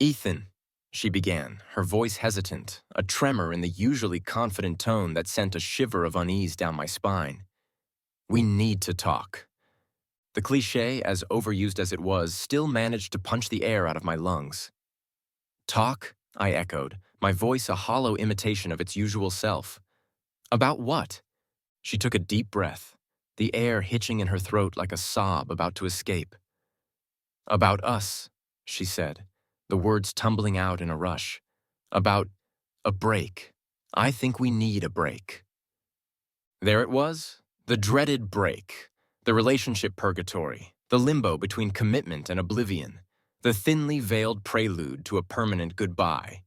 Ethan, she began, her voice hesitant, a tremor in the usually confident tone that sent a shiver of unease down my spine. We need to talk. The cliché, as overused as it was, still managed to punch the air out of my lungs. Talk? I echoed, my voice a hollow imitation of its usual self. About what? She took a deep breath, the air hitching in her throat like a sob about to escape. About us, she said, the words tumbling out in a rush. About a break. I think we need a break. There it was, the dreaded break, the relationship purgatory, the limbo between commitment and oblivion, the thinly veiled prelude to a permanent goodbye.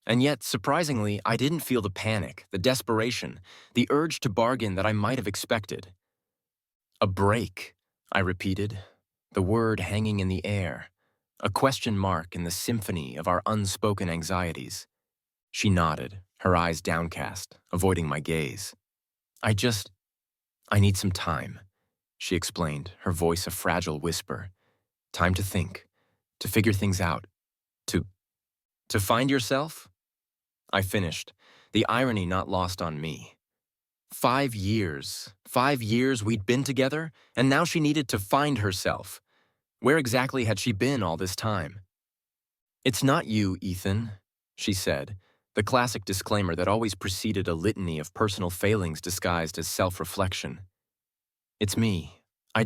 And yet, surprisingly, I didn't feel the panic, the desperation, the urge to bargain that I might have expected. A break, I repeated, the word hanging in the air, a question mark in the symphony of our unspoken anxieties. She nodded, her eyes downcast, avoiding my gaze. I need some time, she explained, her voice a fragile whisper. Time to think, to figure things out, to find yourself? I finished, the irony not lost on me. 5 years we'd been together, and now she needed to find herself. Where exactly had she been all this time? It's not you, Ethan, she said, the classic disclaimer that always preceded a litany of personal failings disguised as self-reflection. It's me. I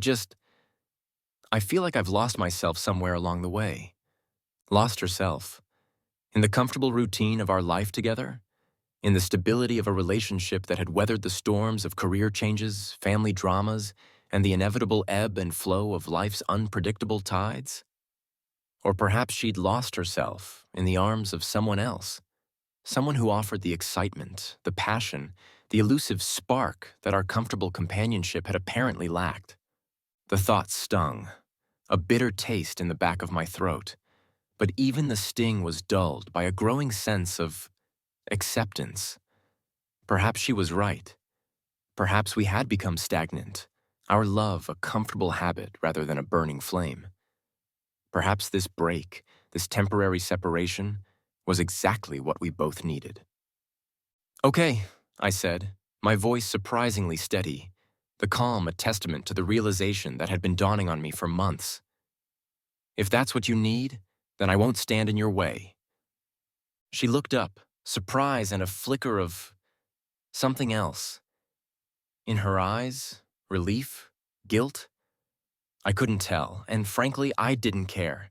feel like I've lost myself somewhere along the way. Lost herself. In the comfortable routine of our life together, in the stability of a relationship that had weathered the storms of career changes, family dramas, and the inevitable ebb and flow of life's unpredictable tides? Or perhaps she'd lost herself in the arms of someone else, someone who offered the excitement, the passion, the elusive spark that our comfortable companionship had apparently lacked. The thought stung, a bitter taste in the back of my throat, but even the sting was dulled by a growing sense of acceptance. Perhaps she was right. Perhaps we had become stagnant, our love a comfortable habit rather than a burning flame. Perhaps this break, this temporary separation, was exactly what we both needed. Okay, I said, my voice surprisingly steady, the calm a testament to the realization that had been dawning on me for months. If that's what you need, then I won't stand in your way. She looked up, surprise and a flicker of something else. In her eyes, relief, guilt? I couldn't tell, and frankly, I didn't care.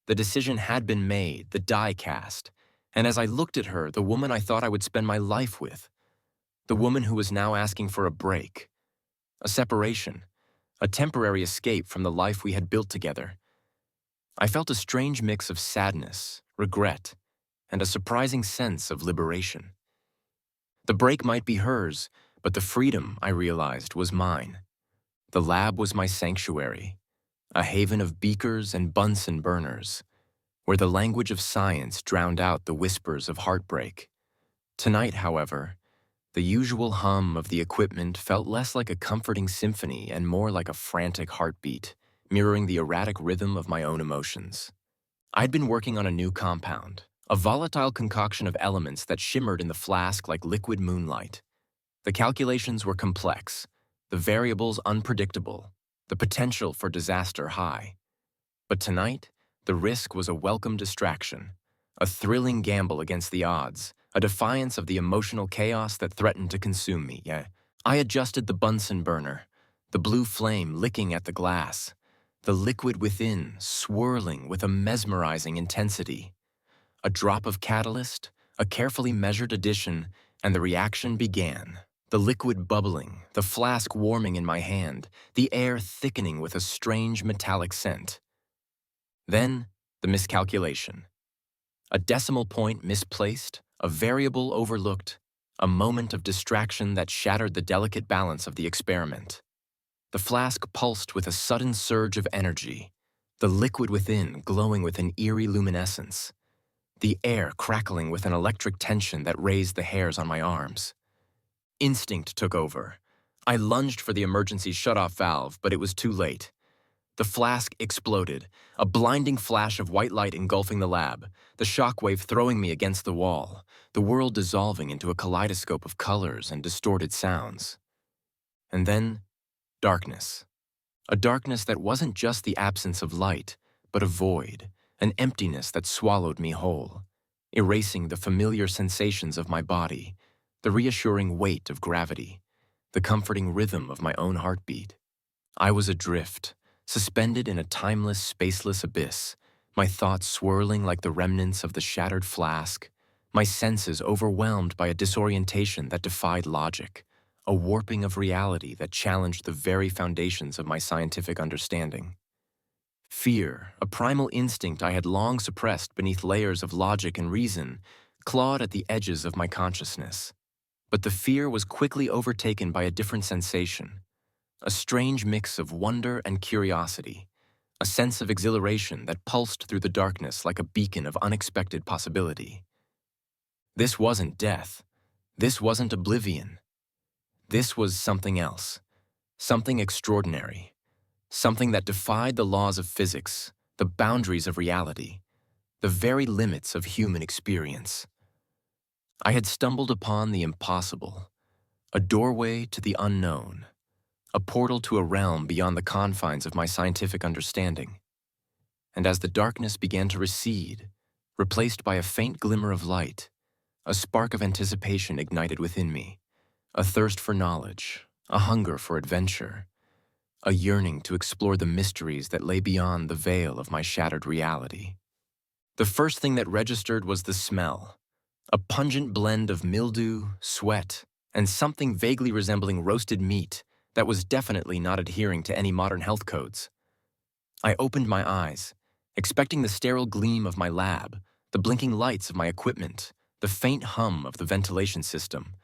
The decision had been made, the die cast, and as I looked at her, the woman I thought I would spend my life with, the woman who was now asking for a break, a separation, a temporary escape from the life we had built together, I felt a strange mix of sadness, regret, and a surprising sense of liberation. The break might be hers, but the freedom, I realized, was mine. The lab was my sanctuary, a haven of beakers and Bunsen burners, where the language of science drowned out the whispers of heartbreak. Tonight, however, the usual hum of the equipment felt less like a comforting symphony and more like a frantic heartbeat, mirroring the erratic rhythm of my own emotions. I'd been working on a new compound, a volatile concoction of elements that shimmered in the flask like liquid moonlight. The calculations were complex, the variables unpredictable, the potential for disaster high. But tonight, the risk was a welcome distraction, a thrilling gamble against the odds, a defiance of the emotional chaos that threatened to consume me. I adjusted the Bunsen burner, the blue flame licking at the glass, the liquid within swirling with a mesmerizing intensity. A drop of catalyst, a carefully measured addition, and the reaction began. The liquid bubbling, the flask warming in my hand, the air thickening with a strange metallic scent. Then, the miscalculation. A decimal point misplaced, a variable overlooked, a moment of distraction that shattered the delicate balance of the experiment. The flask pulsed with a sudden surge of energy, the liquid within glowing with an eerie luminescence, the air crackling with an electric tension that raised the hairs on my arms. Instinct took over. I lunged for the emergency shutoff valve, but it was too late. The flask exploded, a blinding flash of white light engulfing the lab, the shockwave throwing me against the wall, the world dissolving into a kaleidoscope of colors and distorted sounds. And then, darkness. A darkness that wasn't just the absence of light, but a void, an emptiness that swallowed me whole, erasing the familiar sensations of my body, the reassuring weight of gravity, the comforting rhythm of my own heartbeat. I was adrift, suspended in a timeless, spaceless abyss, my thoughts swirling like the remnants of the shattered flask, my senses overwhelmed by a disorientation that defied logic, a warping of reality that challenged the very foundations of my scientific understanding. Fear, a primal instinct I had long suppressed beneath layers of logic and reason, clawed at the edges of my consciousness. But the fear was quickly overtaken by a different sensation, a strange mix of wonder and curiosity, a sense of exhilaration that pulsed through the darkness like a beacon of unexpected possibility. This wasn't death. This wasn't oblivion. This was something else, something extraordinary, something that defied the laws of physics, the boundaries of reality, the very limits of human experience. I had stumbled upon the impossible, a doorway to the unknown, a portal to a realm beyond the confines of my scientific understanding. And as the darkness began to recede, replaced by a faint glimmer of light, a spark of anticipation ignited within me, a thirst for knowledge, a hunger for adventure, a yearning to explore the mysteries that lay beyond the veil of my shattered reality. The first thing that registered was the smell, a pungent blend of mildew, sweat, and something vaguely resembling roasted meat that was definitely not adhering to any modern health codes. I opened my eyes, expecting the sterile gleam of my lab, the blinking lights of my equipment, the faint hum of the ventilation system.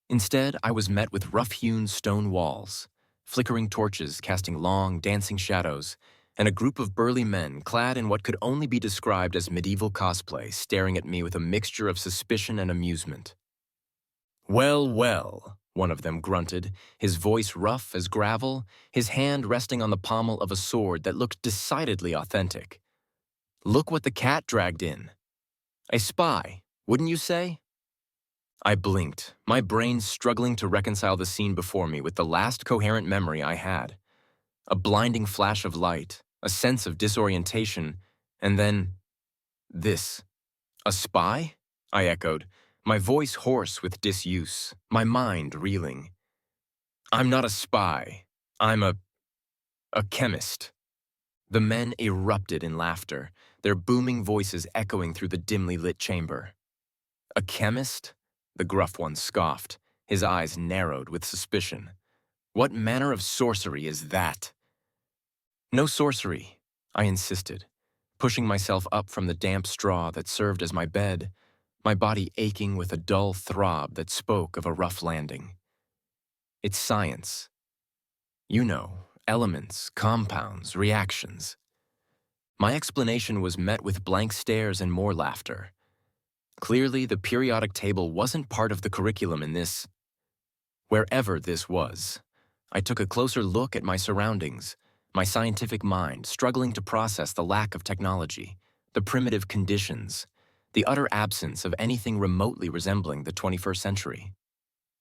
Instead, I was met with rough-hewn stone walls, flickering torches casting long, dancing shadows, and a group of burly men clad in what could only be described as medieval cosplay staring at me with a mixture of suspicion and amusement. "Well, well," one of them grunted, his voice rough as gravel, his hand resting on the pommel of a sword that looked decidedly authentic. "Look what the cat dragged in. A spy, wouldn't you say?" I blinked, my brain struggling to reconcile the scene before me with the last coherent memory I had. A blinding flash of light, a sense of disorientation, and then this. "A spy?" I echoed, my voice hoarse with disuse, my mind reeling. "I'm not a spy. I'm a chemist." The men erupted in laughter, their booming voices echoing through the dimly lit chamber. "A chemist?" The gruff one scoffed, his eyes narrowed with suspicion. "What manner of sorcery is that?" "No sorcery," I insisted, pushing myself up from the damp straw that served as my bed, my body aching with a dull throb that spoke of a rough landing. "It's science. You know, elements, compounds, reactions." My explanation was met with blank stares and more laughter. Clearly, the periodic table wasn't part of the curriculum in this. Wherever this was, I took a closer look at my surroundings, my scientific mind struggling to process the lack of technology, the primitive conditions, the utter absence of anything remotely resembling the 21st century.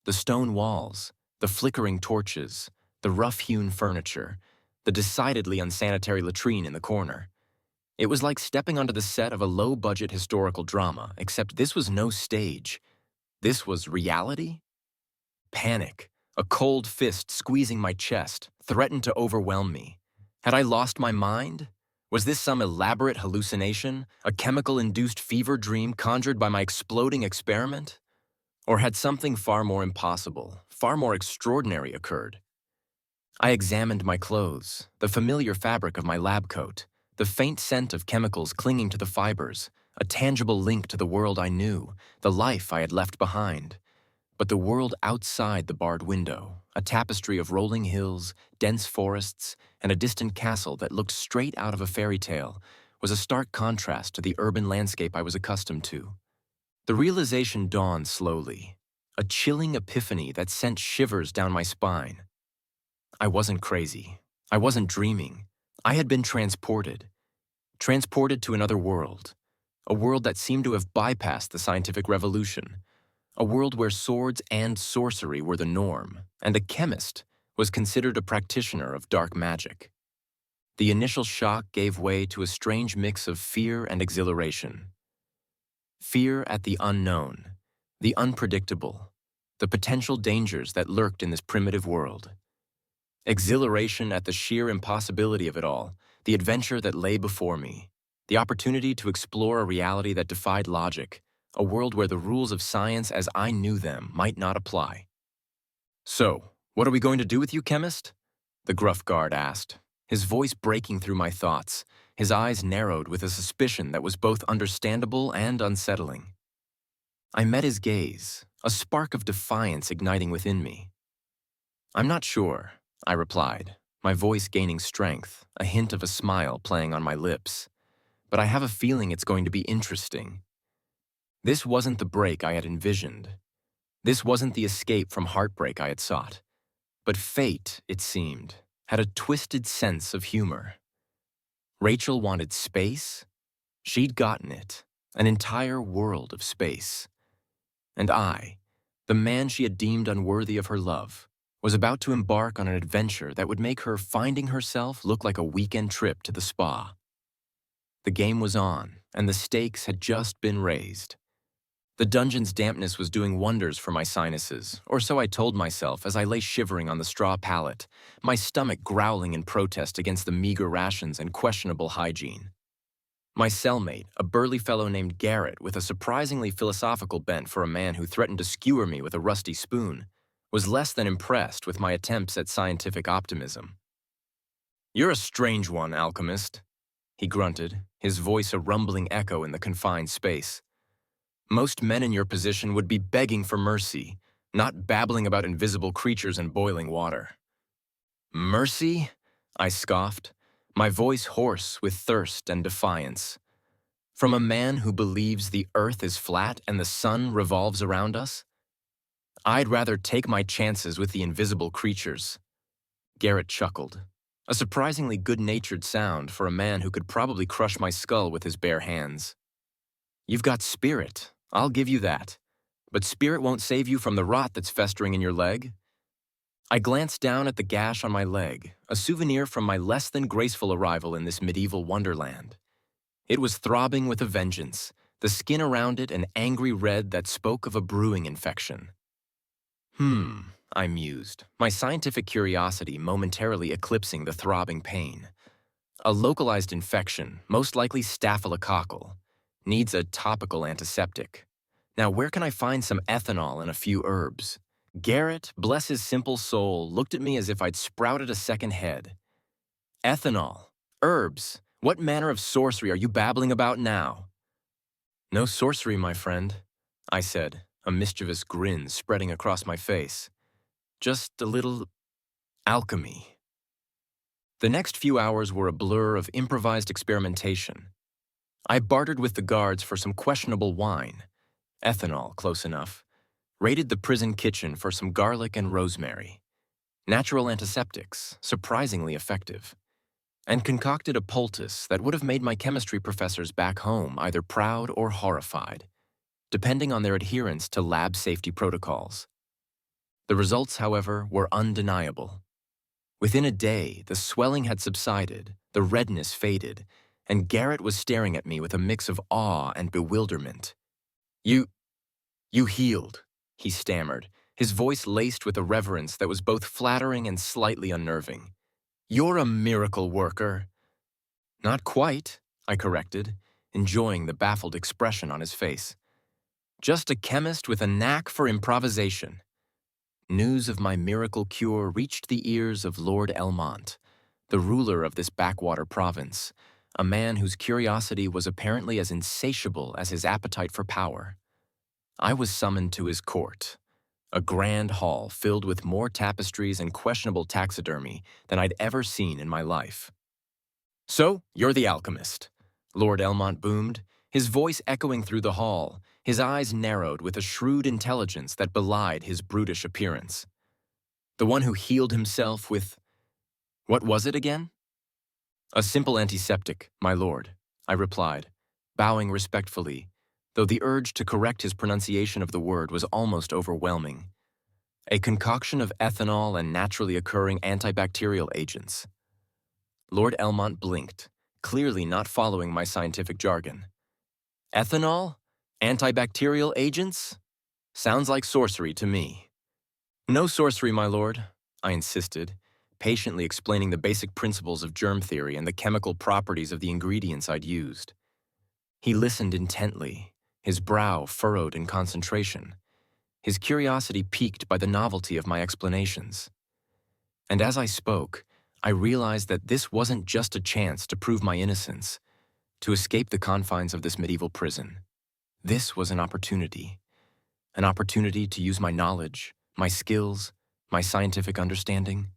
The stone walls, the flickering torches, the rough-hewn furniture, the decidedly unsanitary latrine in the corner. It was like stepping onto the set of a low-budget historical drama, except this was no stage. This was reality? Panic, a cold fist squeezing my chest, threatened to overwhelm me. Had I lost my mind? Was this some elaborate hallucination, a chemical-induced fever dream conjured by my exploding experiment? Or had something far more impossible, far more extraordinary occurred? I examined my clothes, the familiar fabric of my lab coat, the faint scent of chemicals clinging to the fibers, a tangible link to the world I knew, the life I had left behind. But the world outside the barred window, a tapestry of rolling hills, dense forests, and a distant castle that looked straight out of a fairy tale, was a stark contrast to the urban landscape I was accustomed to. The realization dawned slowly, a chilling epiphany that sent shivers down my spine. I wasn't crazy. I wasn't dreaming. I had been transported to another world, a world that seemed to have bypassed the scientific revolution, a world where swords and sorcery were the norm, and a chemist was considered a practitioner of dark magic. The initial shock gave way to a strange mix of fear and exhilaration. Fear at the unknown, the unpredictable, the potential dangers that lurked in this primitive world. Exhilaration at the sheer impossibility of it all, the adventure that lay before me, the opportunity to explore a reality that defied logic, a world where the rules of science as I knew them might not apply. "So, what are we going to do with you, chemist?" the gruff guard asked, his voice breaking through my thoughts, his eyes narrowed with a suspicion that was both understandable and unsettling. I met his gaze, a spark of defiance igniting within me. "I'm not sure," I replied, my voice gaining strength, a hint of a smile playing on my lips. "But I have a feeling it's going to be interesting." This wasn't the break I had envisioned. This wasn't the escape from heartbreak I had sought. But fate, it seemed, had a twisted sense of humor. Rachel wanted space. She'd gotten it, an entire world of space. And I, the man she had deemed unworthy of her love, was about to embark on an adventure that would make her finding herself look like a weekend trip to the spa. The game was on, and the stakes had just been raised. The dungeon's dampness was doing wonders for my sinuses, or so I told myself as I lay shivering on the straw pallet, my stomach growling in protest against the meager rations and questionable hygiene. My cellmate, a burly fellow named Garrett with a surprisingly philosophical bent for a man who threatened to skewer me with a rusty spoon, was less than impressed with my attempts at scientific optimism. "You're a strange one, alchemist," he grunted, his voice a rumbling echo in the confined space. "Most men in your position would be begging for mercy, not babbling about invisible creatures and boiling water." "Mercy?" I scoffed, my voice hoarse with thirst and defiance. "From a man who believes the earth is flat and the sun revolves around us? I'd rather take my chances with the invisible creatures." Garrett chuckled, a surprisingly good-natured sound for a man who could probably crush my skull with his bare hands. "You've got spirit, I'll give you that. But spirit won't save you from the rot that's festering in your leg." I glanced down at the gash on my leg, a souvenir from my less than graceful arrival in this medieval wonderland. It was throbbing with a vengeance, the skin around it an angry red that spoke of a brewing infection. I mused, my scientific curiosity momentarily eclipsing the throbbing pain. A localized infection, most likely staphylococcal, needs a topical antiseptic. Now, where can I find some ethanol and a few herbs? Garrett, bless his simple soul, looked at me as if I'd sprouted a second head. "Ethanol, herbs, what manner of sorcery are you babbling about now?" "No sorcery, my friend," I said, a mischievous grin spreading across my face. "Just a little alchemy." The next few hours were a blur of improvised experimentation. I bartered with the guards for some questionable wine, ethanol close enough, raided the prison kitchen for some garlic and rosemary, natural antiseptics, surprisingly effective, and concocted a poultice that would have made my chemistry professors back home either proud or horrified, depending on their adherence to lab safety protocols. The results, however, were undeniable. Within a day, the swelling had subsided, the redness faded, and Garrett was staring at me with a mix of awe and bewilderment. You healed," he stammered, his voice laced with a reverence that was both flattering and slightly unnerving. "You're a miracle worker." "Not quite," I corrected, enjoying the baffled expression on his face. "Just a chemist with a knack for improvisation." News of my miracle cure reached the ears of Lord Elmont, the ruler of this backwater province, a man whose curiosity was apparently as insatiable as his appetite for power. I was summoned to his court, a grand hall filled with more tapestries and questionable taxidermy than I'd ever seen in my life. "So, you're the alchemist," Lord Elmont boomed, his voice echoing through the hall, his eyes narrowed with a shrewd intelligence that belied his brutish appearance. "The one who healed himself with... what was it again?" A simple antiseptic, my lord, I replied, bowing respectfully, though the urge to correct his pronunciation of the word was almost overwhelming. A concoction of ethanol and naturally occurring antibacterial agents. Lord Elmont blinked, clearly not following my scientific jargon. Ethanol? Antibacterial agents? Sounds like sorcery to me. No sorcery, my lord, I insisted, patiently explaining the basic principles of germ theory and the chemical properties of the ingredients I'd used. He listened intently, his brow furrowed in concentration, his curiosity piqued by the novelty of my explanations. And as I spoke, I realized that this wasn't just a chance to prove my innocence, to escape the confines of this medieval prison. This was an opportunity to use my knowledge, my skills, my scientific understanding,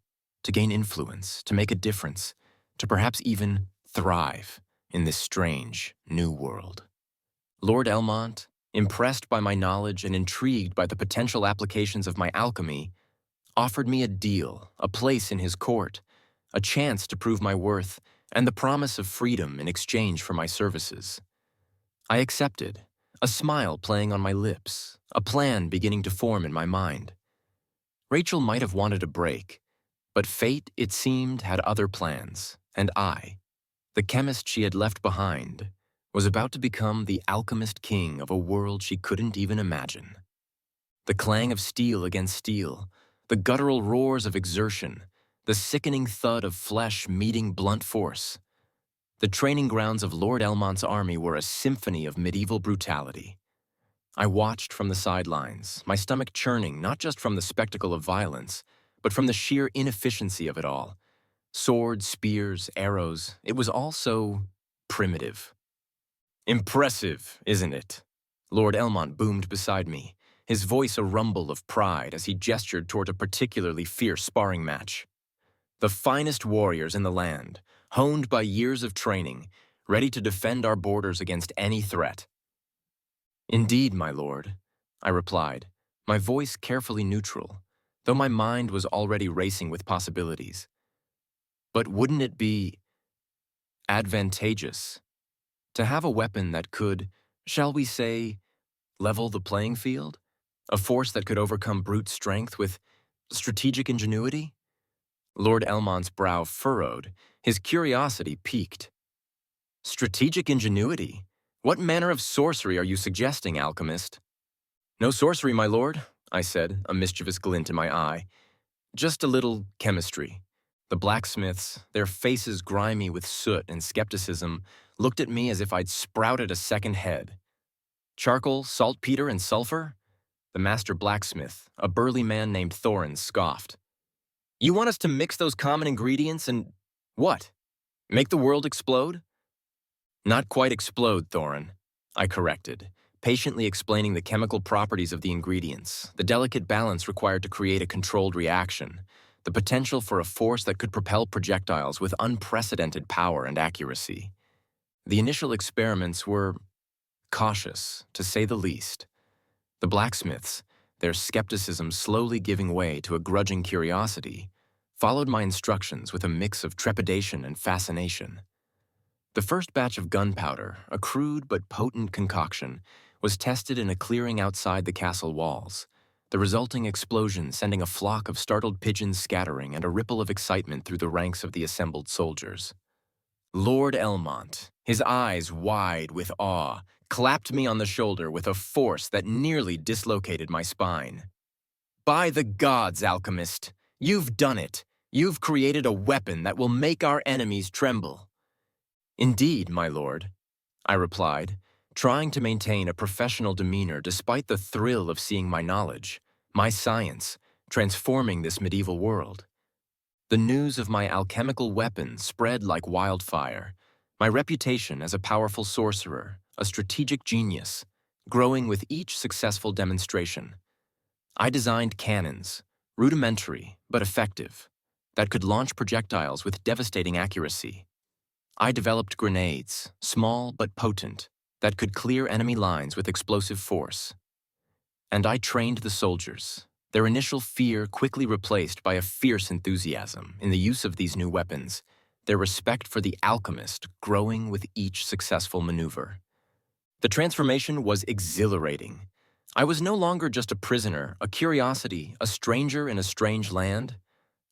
to gain influence, to make a difference, to perhaps even thrive in this strange, new world. Lord Elmont, impressed by my knowledge and intrigued by the potential applications of my alchemy, offered me a deal, a place in his court, a chance to prove my worth, and the promise of freedom in exchange for my services. I accepted, a smile playing on my lips, a plan beginning to form in my mind. Rachel might have wanted a break, but fate, it seemed, had other plans, and I, the chemist she had left behind, was about to become the alchemist king of a world she couldn't even imagine. The clang of steel against steel, the guttural roars of exertion, the sickening thud of flesh meeting blunt force. The training grounds of Lord Elmont's army were a symphony of medieval brutality. I watched from the sidelines, my stomach churning not just from the spectacle of violence, but from the sheer inefficiency of it all. Swords, spears, arrows, it was all so primitive. Impressive, isn't it? Lord Elmont boomed beside me, his voice a rumble of pride as he gestured toward a particularly fierce sparring match. The finest warriors in the land, honed by years of training, ready to defend our borders against any threat. Indeed, my lord, I replied, my voice carefully neutral, though my mind was already racing with possibilities. But wouldn't it be advantageous to have a weapon that could, shall we say, level the playing field? A force that could overcome brute strength with strategic ingenuity? Lord Elmont's brow furrowed, his curiosity piqued. Strategic ingenuity? What manner of sorcery are you suggesting, alchemist? No sorcery, my lord, I said, a mischievous glint in my eye. Just a little chemistry. The blacksmiths, their faces grimy with soot and skepticism, looked at me as if I'd sprouted a second head. Charcoal, saltpeter, and sulfur? The master blacksmith, a burly man named Thorin, scoffed. You want us to mix those common ingredients and what? Make the world explode? Not quite explode, Thorin, I corrected, patiently explaining the chemical properties of the ingredients, the delicate balance required to create a controlled reaction, the potential for a force that could propel projectiles with unprecedented power and accuracy. The initial experiments were cautious, to say the least. The blacksmiths, their skepticism slowly giving way to a grudging curiosity, followed my instructions with a mix of trepidation and fascination. The first batch of gunpowder, a crude but potent concoction, was tested in a clearing outside the castle walls, the resulting explosion sending a flock of startled pigeons scattering and a ripple of excitement through the ranks of the assembled soldiers. Lord Elmont, his eyes wide with awe, clapped me on the shoulder with a force that nearly dislocated my spine. By the gods, alchemist, you've done it. You've created a weapon that will make our enemies tremble. Indeed, my lord, I replied, trying to maintain a professional demeanor despite the thrill of seeing my knowledge, my science, transforming this medieval world. The news of my alchemical weapon spread like wildfire, my reputation as a powerful sorcerer, a strategic genius, growing with each successful demonstration. I designed cannons, rudimentary but effective, that could launch projectiles with devastating accuracy. I developed grenades, small but potent, that could clear enemy lines with explosive force. And I trained the soldiers, their initial fear quickly replaced by a fierce enthusiasm in the use of these new weapons, their respect for the alchemist growing with each successful maneuver. The transformation was exhilarating. I was no longer just a prisoner, a curiosity, a stranger in a strange land.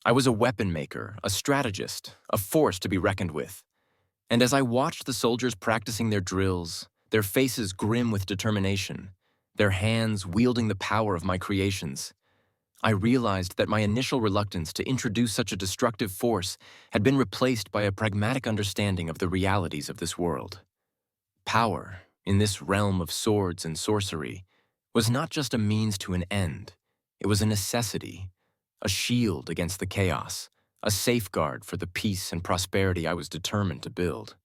I was a weapon maker, a strategist, a force to be reckoned with. And as I watched the soldiers practicing their drills, their faces grim with determination, their hands wielding the power of my creations, I realized that my initial reluctance to introduce such a destructive force had been replaced by a pragmatic understanding of the realities of this world. Power, in this realm of swords and sorcery, was not just a means to an end. It was a necessity, a shield against the chaos, a safeguard for the peace and prosperity I was determined to build.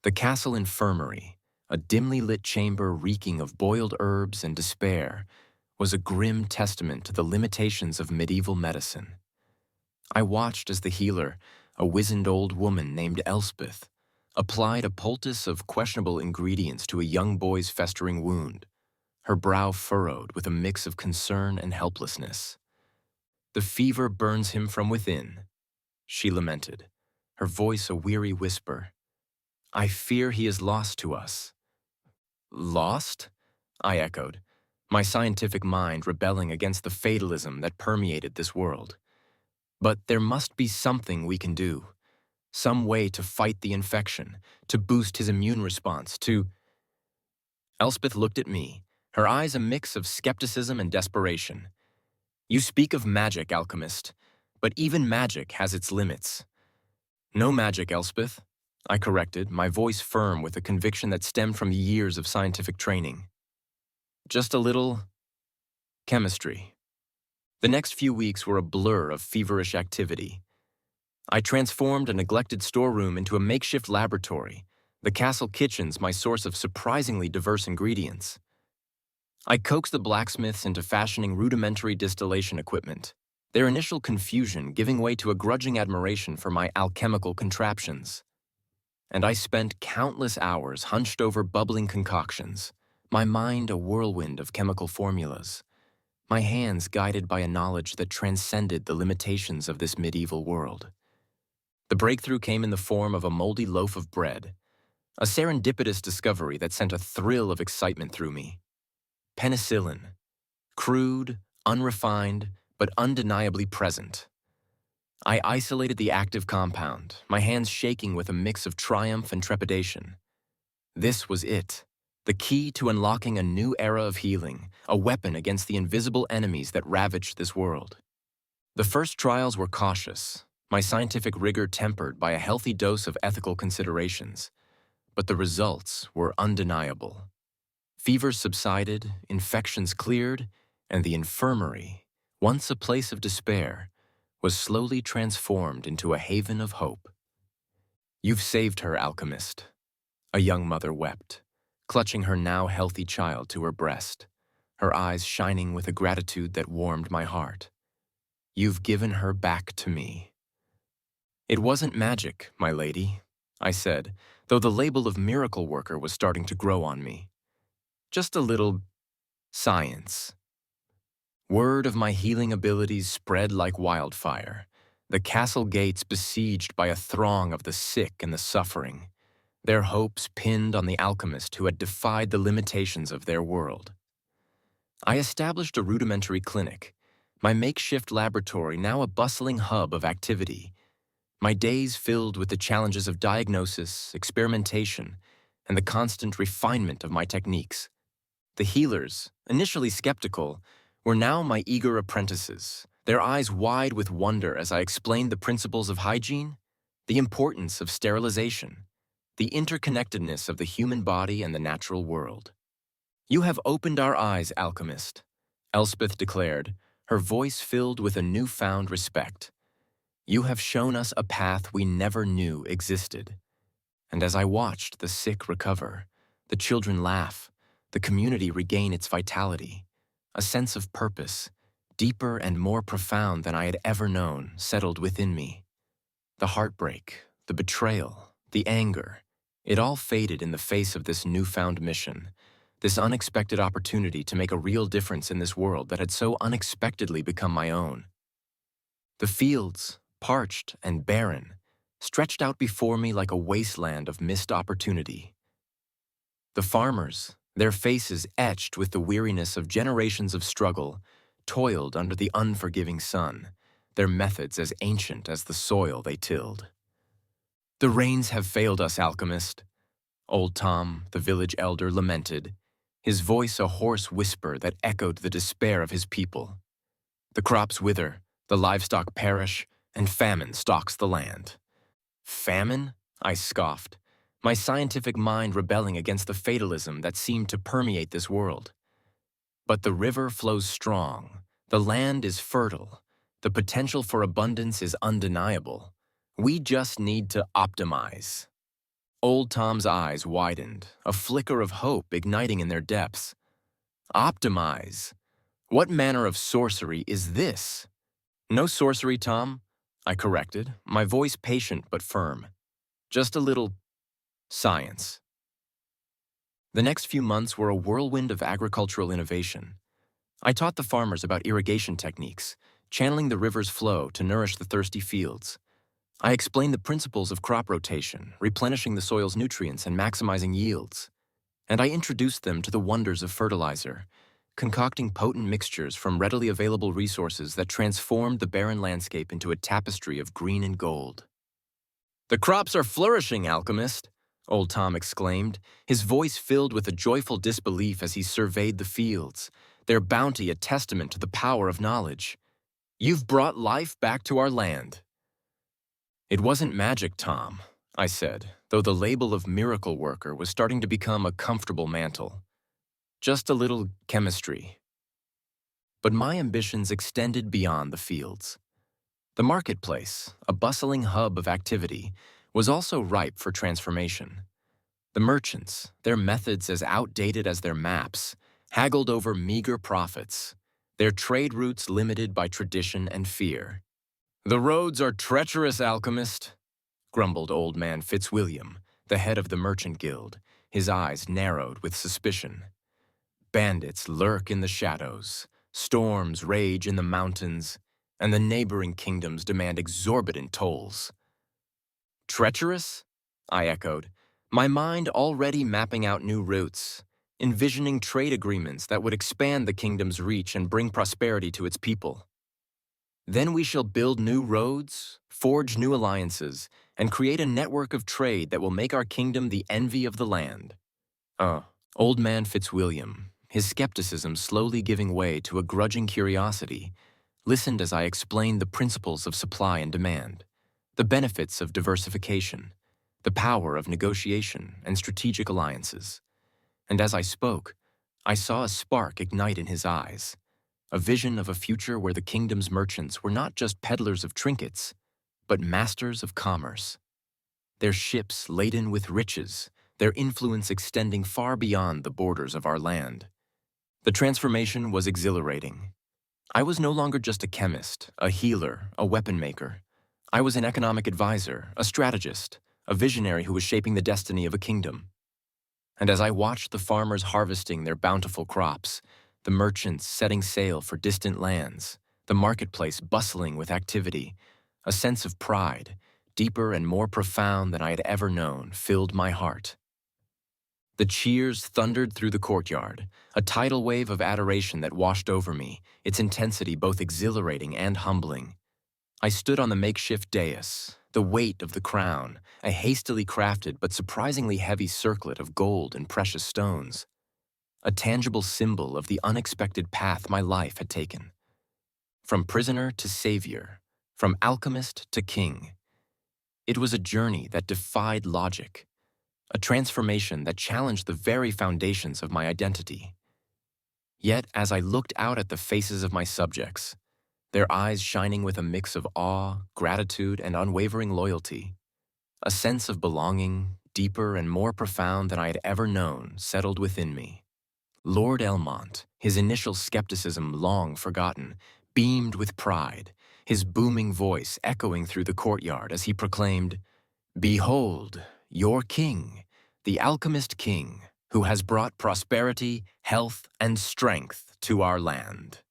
The castle infirmary, a dimly lit chamber reeking of boiled herbs and despair, was a grim testament to the limitations of medieval medicine. I watched as the healer, a wizened old woman named Elspeth, applied a poultice of questionable ingredients to a young boy's festering wound, her brow furrowed with a mix of concern and helplessness. "The fever burns him from within," she lamented, her voice a weary whisper. "I fear he is lost to us." "Lost?" I echoed, my scientific mind rebelling against the fatalism that permeated this world. "But there must be something we can do, some way to fight the infection, to boost his immune response, to—" Elspeth looked at me, her eyes a mix of skepticism and desperation. "You speak of magic, alchemist, but even magic has its limits." "No magic, Elspeth," I corrected, my voice firm with a conviction that stemmed from years of scientific training. "Just a little chemistry." The next few weeks were a blur of feverish activity. I transformed a neglected storeroom into a makeshift laboratory, the castle kitchens my source of surprisingly diverse ingredients. I coaxed the blacksmiths into fashioning rudimentary distillation equipment, their initial confusion giving way to a grudging admiration for my alchemical contraptions. And I spent countless hours hunched over bubbling concoctions, my mind a whirlwind of chemical formulas, my hands guided by a knowledge that transcended the limitations of this medieval world. The breakthrough came in the form of a moldy loaf of bread, a serendipitous discovery that sent a thrill of excitement through me. Penicillin, crude, unrefined, but undeniably present. I isolated the active compound, my hands shaking with a mix of triumph and trepidation. This was it, the key to unlocking a new era of healing, a weapon against the invisible enemies that ravaged this world. The first trials were cautious, my scientific rigor tempered by a healthy dose of ethical considerations, but the results were undeniable. Fevers subsided, infections cleared, and the infirmary, once a place of despair, was slowly transformed into a haven of hope. "You've saved her, alchemist," a young mother wept, clutching her now healthy child to her breast, her eyes shining with a gratitude that warmed my heart. "You've given her back to me." "It wasn't magic, my lady," I said, though the label of miracle worker was starting to grow on me. "Just a little science." Word of my healing abilities spread like wildfire, the castle gates besieged by a throng of the sick and the suffering, their hopes pinned on the alchemist who had defied the limitations of their world. I established a rudimentary clinic, my makeshift laboratory now a bustling hub of activity, my days filled with the challenges of diagnosis, experimentation, and the constant refinement of my techniques. The healers, initially skeptical, were now my eager apprentices, their eyes wide with wonder as I explained the principles of hygiene, the importance of sterilization, the interconnectedness of the human body and the natural world. "You have opened our eyes, alchemist," Elspeth declared, her voice filled with a newfound respect. "You have shown us a path we never knew existed." And as I watched the sick recover, the children laugh, the community regain its vitality, a sense of purpose, deeper and more profound than I had ever known, settled within me. The heartbreak, the betrayal, the anger, it all faded in the face of this newfound mission, this unexpected opportunity to make a real difference in this world that had so unexpectedly become my own. The fields, parched and barren, stretched out before me like a wasteland of missed opportunity. The farmers, their faces etched with the weariness of generations of struggle, toiled under the unforgiving sun, their methods as ancient as the soil they tilled. "The rains have failed us, alchemist," old Tom, the village elder, lamented, his voice a hoarse whisper that echoed the despair of his people. "The crops wither, the livestock perish, and famine stalks the land." "Famine?" I scoffed, my scientific mind rebelling against the fatalism that seemed to permeate this world. "But the river flows strong, the land is fertile, the potential for abundance is undeniable. We just need to optimize." Old Tom's eyes widened, a flicker of hope igniting in their depths. "Optimize? What manner of sorcery is this?" "No sorcery, Tom," I corrected, my voice patient but firm. "Just a little science." The next few months were a whirlwind of agricultural innovation. I taught the farmers about irrigation techniques, channeling the river's flow to nourish the thirsty fields. I explained the principles of crop rotation, replenishing the soil's nutrients and maximizing yields. And I introduced them to the wonders of fertilizer, concocting potent mixtures from readily available resources that transformed the barren landscape into a tapestry of green and gold. "The crops are flourishing, alchemist," old Tom exclaimed, his voice filled with a joyful disbelief as he surveyed the fields, their bounty a testament to the power of knowledge. "You've brought life back to our land." "It wasn't magic, Tom," I said, though the label of miracle worker was starting to become a comfortable mantle. "Just a little chemistry." But my ambitions extended beyond the fields. The marketplace, a bustling hub of activity, was also ripe for transformation. The merchants, their methods as outdated as their maps, haggled over meager profits, their trade routes limited by tradition and fear. "The roads are treacherous, alchemist," grumbled old man Fitzwilliam, the head of the merchant guild, his eyes narrowed with suspicion. "Bandits lurk in the shadows, storms rage in the mountains, and the neighboring kingdoms demand exorbitant tolls." "Treacherous?" I echoed, my mind already mapping out new routes, envisioning trade agreements that would expand the kingdom's reach and bring prosperity to its people. "Then we shall build new roads, forge new alliances, and create a network of trade that will make our kingdom the envy of the land." Old man Fitzwilliam, his skepticism slowly giving way to a grudging curiosity, listened as I explained the principles of supply and demand, the benefits of diversification, the power of negotiation and strategic alliances. And as I spoke, I saw a spark ignite in his eyes, a vision of a future where the kingdom's merchants were not just peddlers of trinkets, but masters of commerce. Their ships laden with riches, their influence extending far beyond the borders of our land. The transformation was exhilarating. I was no longer just a chemist, a healer, a weapon maker. I was an economic advisor, a strategist, a visionary who was shaping the destiny of a kingdom. And as I watched the farmers harvesting their bountiful crops, the merchants setting sail for distant lands, the marketplace bustling with activity, a sense of pride, deeper and more profound than I had ever known, filled my heart. The cheers thundered through the courtyard, a tidal wave of adoration that washed over me, its intensity both exhilarating and humbling. I stood on the makeshift dais, the weight of the crown, a hastily crafted but surprisingly heavy circlet of gold and precious stones, a tangible symbol of the unexpected path my life had taken. From prisoner to savior, from alchemist to king. It was a journey that defied logic, a transformation that challenged the very foundations of my identity. Yet, as I looked out at the faces of my subjects, their eyes shining with a mix of awe, gratitude, and unwavering loyalty, a sense of belonging, deeper and more profound than I had ever known, settled within me. Lord Elmont, his initial skepticism long forgotten, beamed with pride, his booming voice echoing through the courtyard as he proclaimed, "Behold, your king, the alchemist king, who has brought prosperity, health, and strength to our land."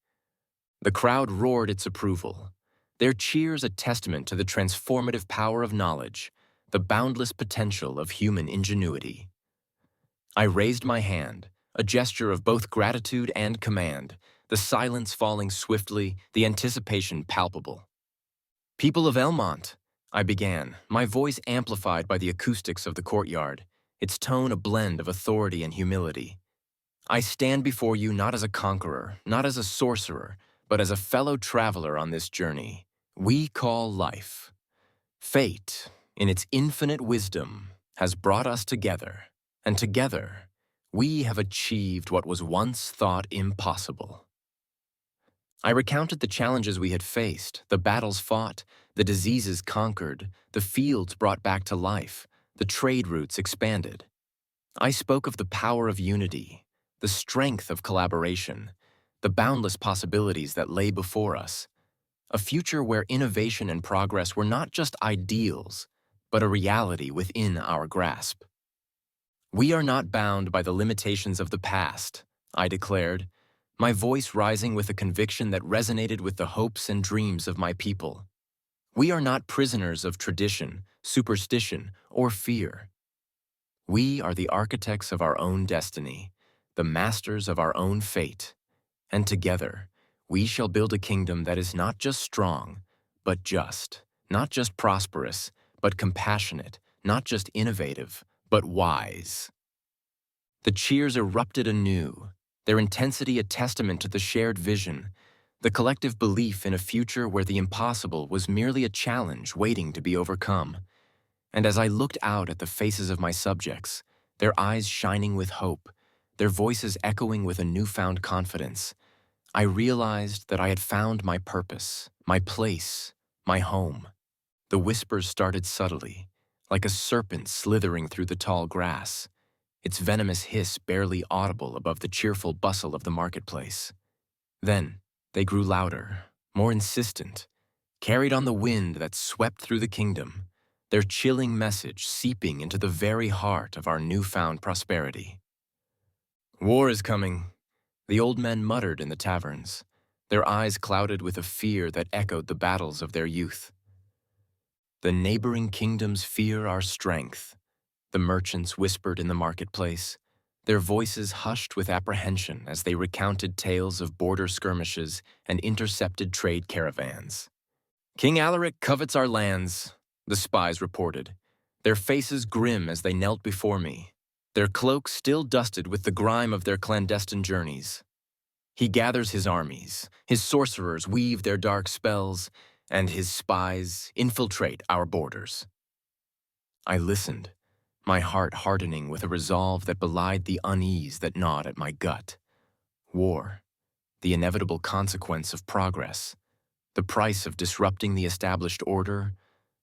The crowd roared its approval. their cheers a testament to the transformative power of knowledge, the boundless potential of human ingenuity. I raised my hand, a gesture of both gratitude and command, the silence falling swiftly, the anticipation palpable. "People of Elmont," I began, my voice amplified by the acoustics of the courtyard, its tone a blend of authority and humility. "I stand before you not as a conqueror, not as a sorcerer, but as a fellow traveler on this journey we call life. Fate, in its infinite wisdom, has brought us together, and together, we have achieved what was once thought impossible." I recounted the challenges we had faced, the battles fought, the diseases conquered, the fields brought back to life, the trade routes expanded. I spoke of the power of unity, the strength of collaboration, the boundless possibilities that lay before us, a future where innovation and progress were not just ideals, but a reality within our grasp. "We are not bound by the limitations of the past," I declared, my voice rising with a conviction that resonated with the hopes and dreams of my people. "We are not prisoners of tradition, superstition, or fear. We are the architects of our own destiny, the masters of our own fate, and together, we shall build a kingdom that is not just strong, but just, not just prosperous, but compassionate, not just innovative, but wise." The cheers erupted anew, their intensity a testament to the shared vision, the collective belief in a future where the impossible was merely a challenge waiting to be overcome. And as I looked out at the faces of my subjects, their eyes shining with hope, their voices echoing with a newfound confidence, I realized that I had found my purpose, my place, my home. The whispers started subtly, like a serpent slithering through the tall grass, its venomous hiss barely audible above the cheerful bustle of the marketplace. Then they grew louder, more insistent, carried on the wind that swept through the kingdom, their chilling message seeping into the very heart of our newfound prosperity. "War is coming," the old men muttered in the taverns, their eyes clouded with a fear that echoed the battles of their youth. "The neighboring kingdoms fear our strength," the merchants whispered in the marketplace, their voices hushed with apprehension as they recounted tales of border skirmishes and intercepted trade caravans. "King Alaric covets our lands," the spies reported, their faces grim as they knelt before me, their cloaks still dusted with the grime of their clandestine journeys. "He gathers his armies, his sorcerers weave their dark spells, and his spies infiltrate our borders." I listened, my heart hardening with a resolve that belied the unease that gnawed at my gut. War, the inevitable consequence of progress, the price of disrupting the established order,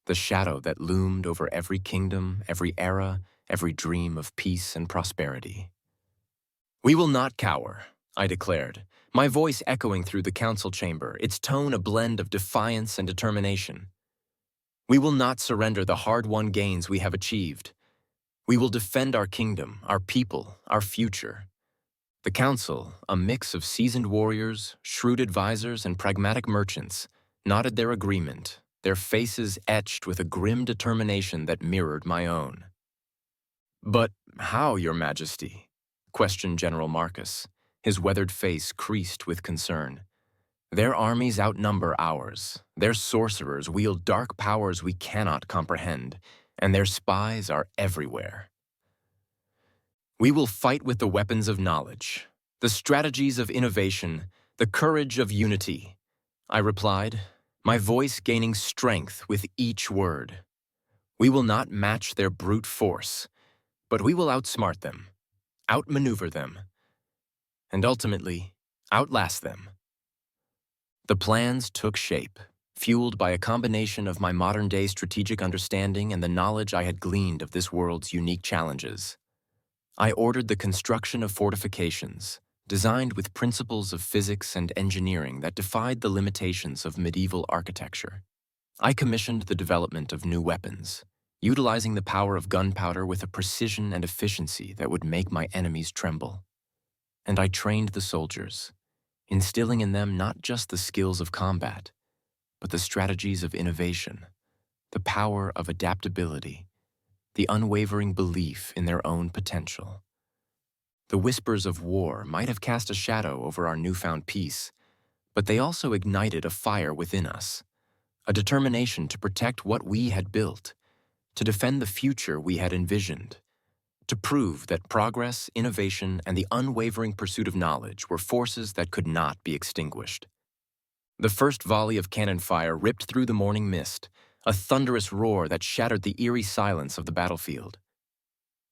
the shadow that loomed over every kingdom, every era, every dream of peace and prosperity. "We will not cower," I declared, my voice echoing through the council chamber, its tone a blend of defiance and determination. "We will not surrender the hard-won gains we have achieved. We will defend our kingdom, our people, our future." The council, a mix of seasoned warriors, shrewd advisors, and pragmatic merchants, nodded their agreement, their faces etched with a grim determination that mirrored my own. "But how, Your Majesty?" questioned General Marcus, his weathered face creased with concern. "Their armies outnumber ours, their sorcerers wield dark powers we cannot comprehend, and their spies are everywhere." "We will fight with the weapons of knowledge, the strategies of innovation, the courage of unity," I replied, my voice gaining strength with each word. "We will not match their brute force, but we will outsmart them, outmaneuver them, and ultimately outlast them." The plans took shape, fueled by a combination of my modern-day strategic understanding and the knowledge I had gleaned of this world's unique challenges. I ordered the construction of fortifications, designed with principles of physics and engineering that defied the limitations of medieval architecture. I commissioned the development of new weapons, utilizing the power of gunpowder with a precision and efficiency that would make my enemies tremble. And I trained the soldiers, instilling in them not just the skills of combat, but the strategies of innovation, the power of adaptability, the unwavering belief in their own potential. The whispers of war might have cast a shadow over our newfound peace, but they also ignited a fire within us, a determination to protect what we had built, to defend the future we had envisioned, to prove that progress, innovation, and the unwavering pursuit of knowledge were forces that could not be extinguished. The first volley of cannon fire ripped through the morning mist, a thunderous roar that shattered the eerie silence of the battlefield.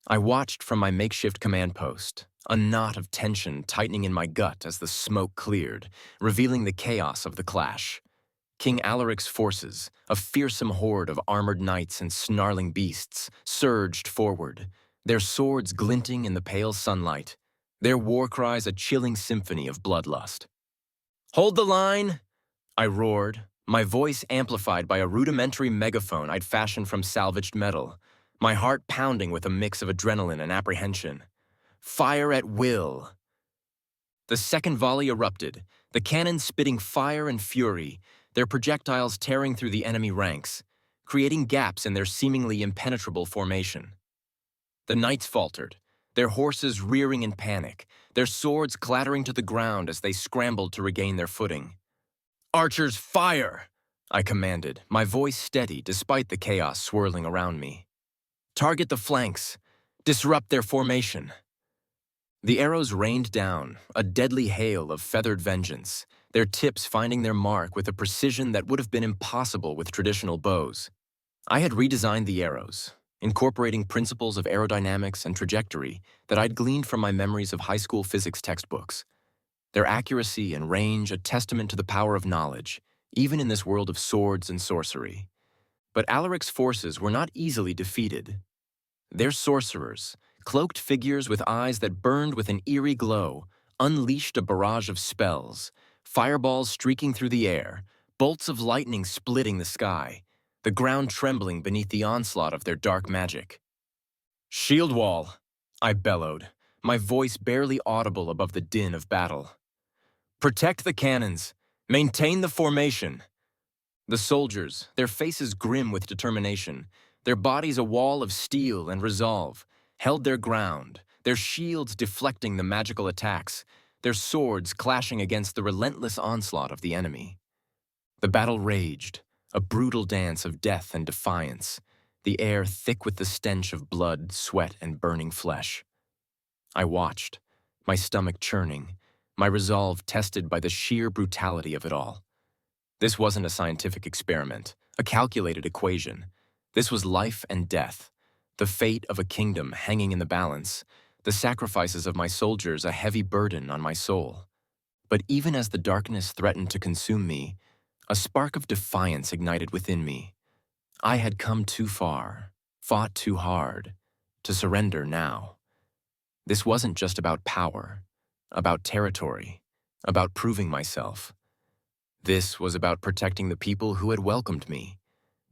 I watched from my makeshift command post, a knot of tension tightening in my gut as the smoke cleared, revealing the chaos of the clash. King Alaric's forces, a fearsome horde of armored knights and snarling beasts, surged forward, their swords glinting in the pale sunlight, their war cries a chilling symphony of bloodlust. "Hold the line!" I roared, my voice amplified by a rudimentary megaphone I'd fashioned from salvaged metal, my heart pounding with a mix of adrenaline and apprehension. "Fire at will!" The second volley erupted, the cannons spitting fire and fury, their projectiles tearing through the enemy ranks, creating gaps in their seemingly impenetrable formation. The knights faltered, their horses rearing in panic, their swords clattering to the ground as they scrambled to regain their footing. "Archers, fire!" I commanded, my voice steady despite the chaos swirling around me. "Target the flanks. Disrupt their formation." The arrows rained down, a deadly hail of feathered vengeance, their tips finding their mark with a precision that would have been impossible with traditional bows. I had redesigned the arrows, incorporating principles of aerodynamics and trajectory that I'd gleaned from my memories of high school physics textbooks. Their accuracy and range a testament to the power of knowledge, even in this world of swords and sorcery. But Alaric's forces were not easily defeated. Their sorcerers, cloaked figures with eyes that burned with an eerie glow, unleashed a barrage of spells, fireballs streaking through the air, bolts of lightning splitting the sky, the ground trembling beneath the onslaught of their dark magic. "Shield wall!" I bellowed, my voice barely audible above the din of battle. "Protect the cannons! Maintain the formation!" The soldiers, their faces grim with determination, their bodies a wall of steel and resolve, held their ground, their shields deflecting the magical attacks, their swords clashing against the relentless onslaught of the enemy. The battle raged, a brutal dance of death and defiance, the air thick with the stench of blood, sweat, and burning flesh. I watched, my stomach churning, my resolve tested by the sheer brutality of it all. This wasn't a scientific experiment, a calculated equation. This was life and death, the fate of a kingdom hanging in the balance, the sacrifices of my soldiers a heavy burden on my soul. But even as the darkness threatened to consume me, a spark of defiance ignited within me. I had come too far, fought too hard, to surrender now. This wasn't just about power, about territory, about proving myself. This was about protecting the people who had welcomed me,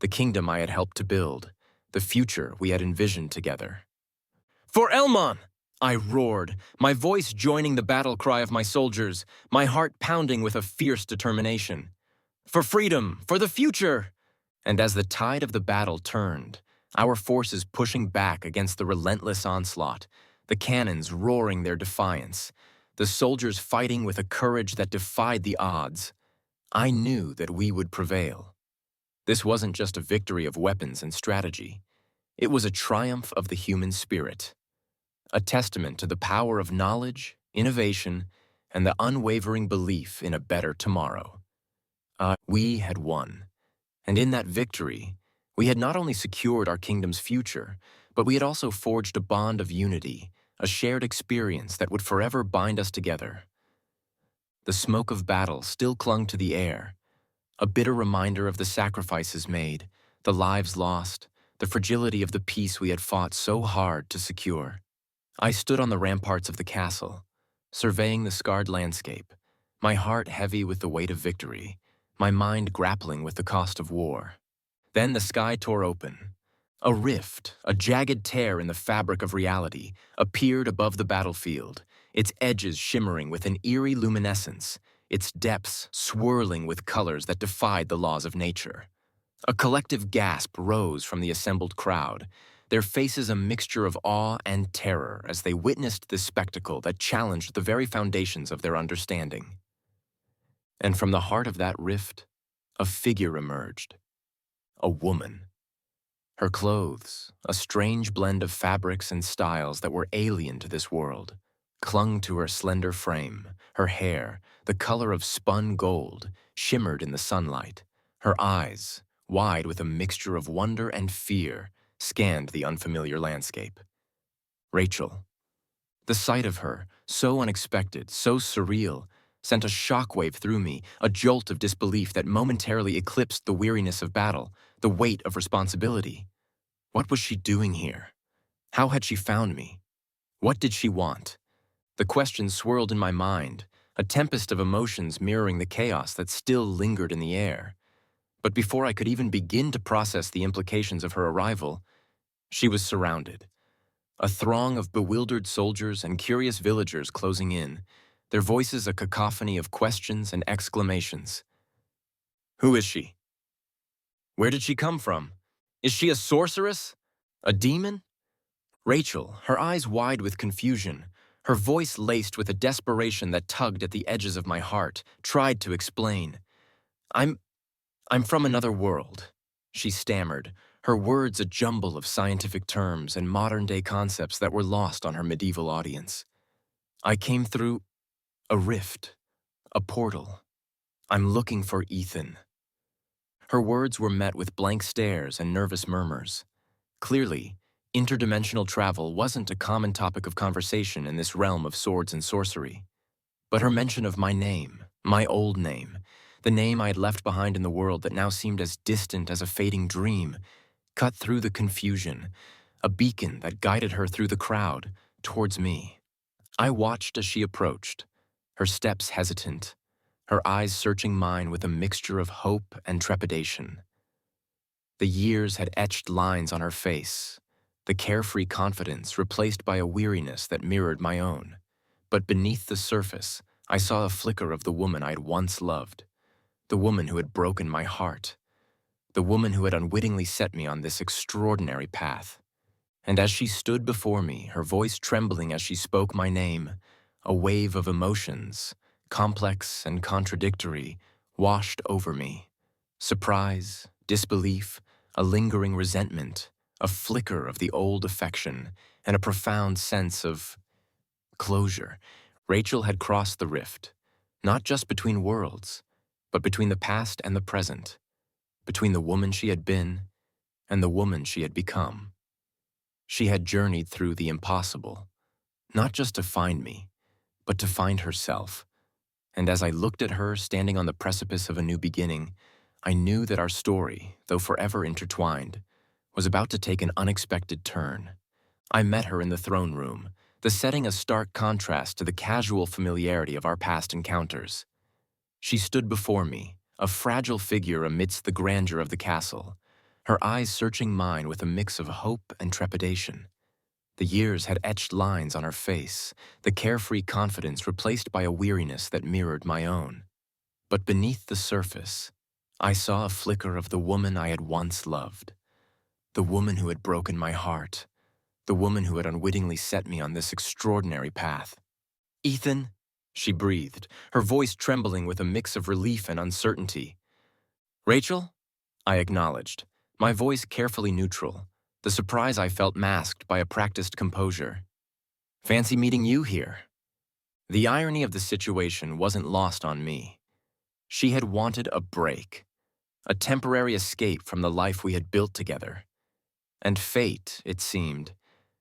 the kingdom I had helped to build, the future we had envisioned together. "For Elmont!" I roared, my voice joining the battle cry of my soldiers, my heart pounding with a fierce determination. "For freedom! For the future!" And as the tide of the battle turned, our forces pushing back against the relentless onslaught, the cannons roaring their defiance, the soldiers fighting with a courage that defied the odds, I knew that we would prevail. This wasn't just a victory of weapons and strategy. It was a triumph of the human spirit, a testament to the power of knowledge, innovation, and the unwavering belief in a better tomorrow. We had won, and in that victory, we had not only secured our kingdom's future, but we had also forged a bond of unity, a shared experience that would forever bind us together. The smoke of battle still clung to the air, a bitter reminder of the sacrifices made, the lives lost, the fragility of the peace we had fought so hard to secure. I stood on the ramparts of the castle, surveying the scarred landscape, my heart heavy with the weight of victory, my mind grappling with the cost of war. Then the sky tore open. A rift, a jagged tear in the fabric of reality, appeared above the battlefield, its edges shimmering with an eerie luminescence, its depths swirling with colors that defied the laws of nature. A collective gasp rose from the assembled crowd, their faces a mixture of awe and terror as they witnessed this spectacle that challenged the very foundations of their understanding. And from the heart of that rift, a figure emerged, a woman. Her clothes, a strange blend of fabrics and styles that were alien to this world, clung to her slender frame. Her hair, the color of spun gold, shimmered in the sunlight. Her eyes, wide with a mixture of wonder and fear, scanned the unfamiliar landscape. Rachel. The sight of her, so unexpected, so surreal, sent a shockwave through me, a jolt of disbelief that momentarily eclipsed the weariness of battle, the weight of responsibility. What was she doing here? How had she found me? What did she want? The questions swirled in my mind, a tempest of emotions mirroring the chaos that still lingered in the air. But before I could even begin to process the implications of her arrival, she was surrounded. A throng of bewildered soldiers and curious villagers closing in, their voices a cacophony of questions and exclamations. Who is she? Where did she come from? Is she a sorceress? A demon? Rachel, her eyes wide with confusion, her voice laced with a desperation that tugged at the edges of my heart, tried to explain. I'm from another world, she stammered, her words a jumble of scientific terms and modern-day concepts that were lost on her medieval audience. I came through a rift, a portal. I'm looking for Ethan. Her words were met with blank stares and nervous murmurs. Clearly, interdimensional travel wasn't a common topic of conversation in this realm of swords and sorcery. But her mention of my name, my old name, the name I had left behind in the world that now seemed as distant as a fading dream, cut through the confusion, a beacon that guided her through the crowd, towards me. I watched as she approached, her steps hesitant, her eyes searching mine with a mixture of hope and trepidation. The years had etched lines on her face, the carefree confidence replaced by a weariness that mirrored my own. But beneath the surface, I saw a flicker of the woman I'd once loved, the woman who had broken my heart, the woman who had unwittingly set me on this extraordinary path. And as she stood before me, her voice trembling as she spoke my name, a wave of emotions, complex and contradictory, washed over me. Surprise, disbelief, a lingering resentment, a flicker of the old affection, and a profound sense of closure. Rachel had crossed the rift, not just between worlds, but between the past and the present, between the woman she had been and the woman she had become. She had journeyed through the impossible, not just to find me, but to find herself. And as I looked at her standing on the precipice of a new beginning, I knew that our story, though forever intertwined, was about to take an unexpected turn. I met her in the throne room, the setting a stark contrast to the casual familiarity of our past encounters. She stood before me, a fragile figure amidst the grandeur of the castle, her eyes searching mine with a mix of hope and trepidation. The years had etched lines on her face, the carefree confidence replaced by a weariness that mirrored my own. But beneath the surface, I saw a flicker of the woman I had once loved, the woman who had broken my heart, the woman who had unwittingly set me on this extraordinary path. Ethan, she breathed, her voice trembling with a mix of relief and uncertainty. Rachel? I acknowledged, my voice carefully neutral, the surprise I felt masked by a practiced composure. Fancy meeting you here. The irony of the situation wasn't lost on me. She had wanted a break, a temporary escape from the life we had built together. And fate, it seemed,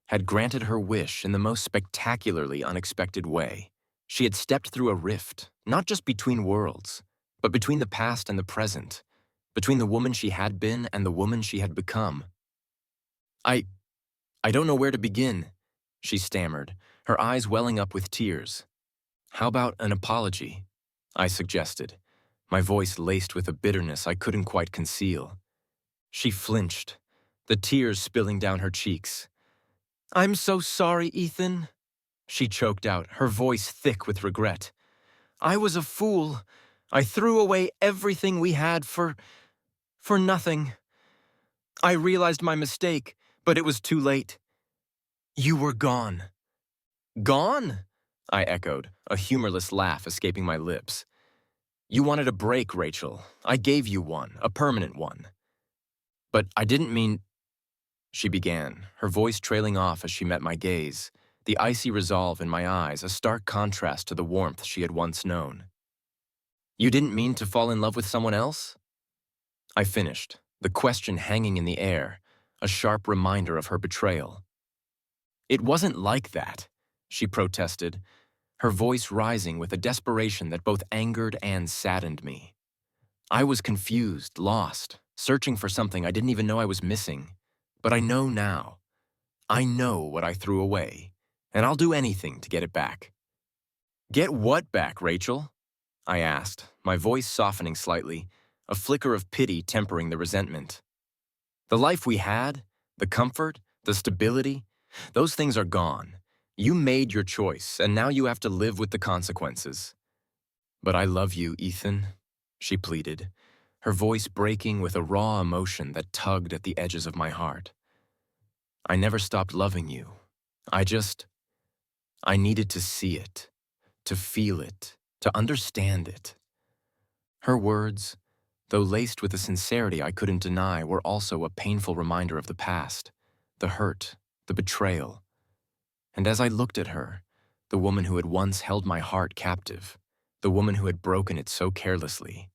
had granted her wish in the most spectacularly unexpected way. She had stepped through a rift, not just between worlds, but between the past and the present, between the woman she had been and the woman she had become. I don't know where to begin, she stammered, her eyes welling up with tears. How about an apology? I suggested, my voice laced with a bitterness I couldn't quite conceal. She flinched, the tears spilling down her cheeks. I'm so sorry, Ethan, she choked out, her voice thick with regret. I was a fool. I threw away everything we had for nothing. I realized my mistake, but it was too late. You were gone. Gone? I echoed, a humorless laugh escaping my lips. You wanted a break, Rachel. I gave you one, a permanent one. But I didn't mean... She began, her voice trailing off as she met my gaze, the icy resolve in my eyes a stark contrast to the warmth she had once known. You didn't mean to fall in love with someone else? I finished, the question hanging in the air, a sharp reminder of her betrayal. It wasn't like that, she protested, her voice rising with a desperation that both angered and saddened me. I was confused, lost, searching for something I didn't even know I was missing. But I know now. I know what I threw away, and I'll do anything to get it back. Get what back, Rachel? I asked, my voice softening slightly, a flicker of pity tempering the resentment. The life we had, the comfort, the stability, those things are gone. You made your choice, and now you have to live with the consequences. But I love you, Ethan, she pleaded, her voice breaking with a raw emotion that tugged at the edges of my heart. I never stopped loving you. I needed to see it, to feel it, to understand it. Her words, though laced with a sincerity I couldn't deny, were also a painful reminder of the past, the hurt, the betrayal. And as I looked at her, the woman who had once held my heart captive, the woman who had broken it so carelessly,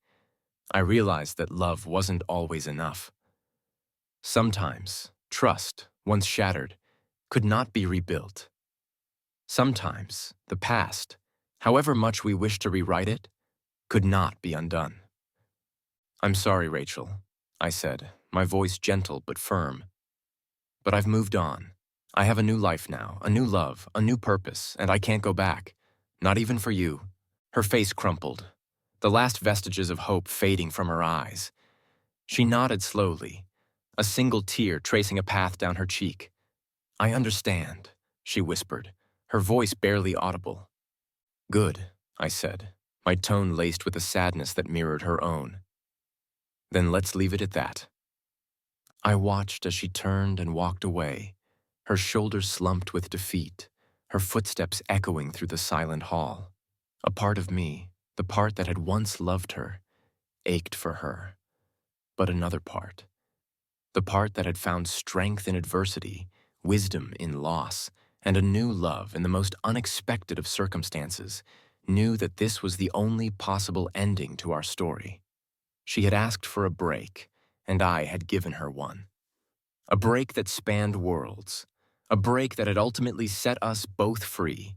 I realized that love wasn't always enough. Sometimes, trust, once shattered, could not be rebuilt. Sometimes, the past, however much we wish to rewrite it, could not be undone. I'm sorry, Rachel, I said, my voice gentle but firm. But I've moved on. I have a new life now, a new love, a new purpose, and I can't go back. Not even for you. Her face crumpled, the last vestiges of hope fading from her eyes. She nodded slowly, a single tear tracing a path down her cheek. I understand, she whispered, her voice barely audible. Good, I said, my tone laced with a sadness that mirrored her own. Then let's leave it at that. I watched as she turned and walked away, her shoulders slumped with defeat, her footsteps echoing through the silent hall. A part of me, the part that had once loved her, ached for her. But another part, the part that had found strength in adversity, wisdom in loss, and a new love in the most unexpected of circumstances, knew that this was the only possible ending to our story. She had asked for a break, and I had given her one. A break that spanned worlds, a break that had ultimately set us both free,